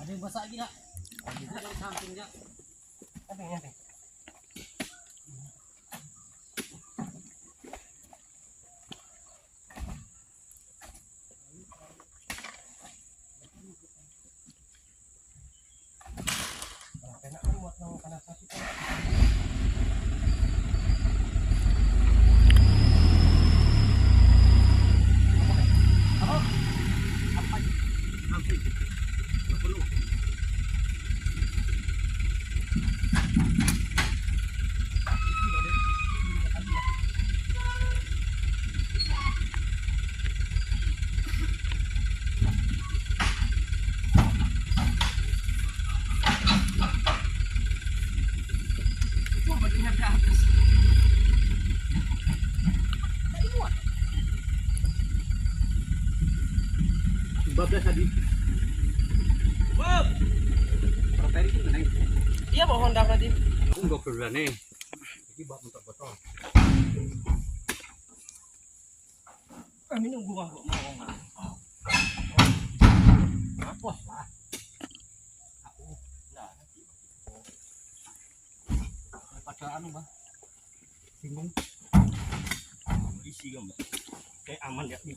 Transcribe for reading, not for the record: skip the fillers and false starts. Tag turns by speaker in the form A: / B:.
A: Ada yang basah lagi nak? Ada di samping dia.
B: Ada. Enak kan buat nang kanan sapi kan.
A: Bablas tadi. Bob. Properi itu naik.
B: Iya bawa Honda berarti.
A: Aku enggak perlu nih. Iki bab untuk botol.
B: Kami nunggu kok mau.
A: Apa lah? Aku
B: Nah, nanti.
A: pada anu, Bang. Bingung.
B: Isi gambar. Kayak aman ya nih.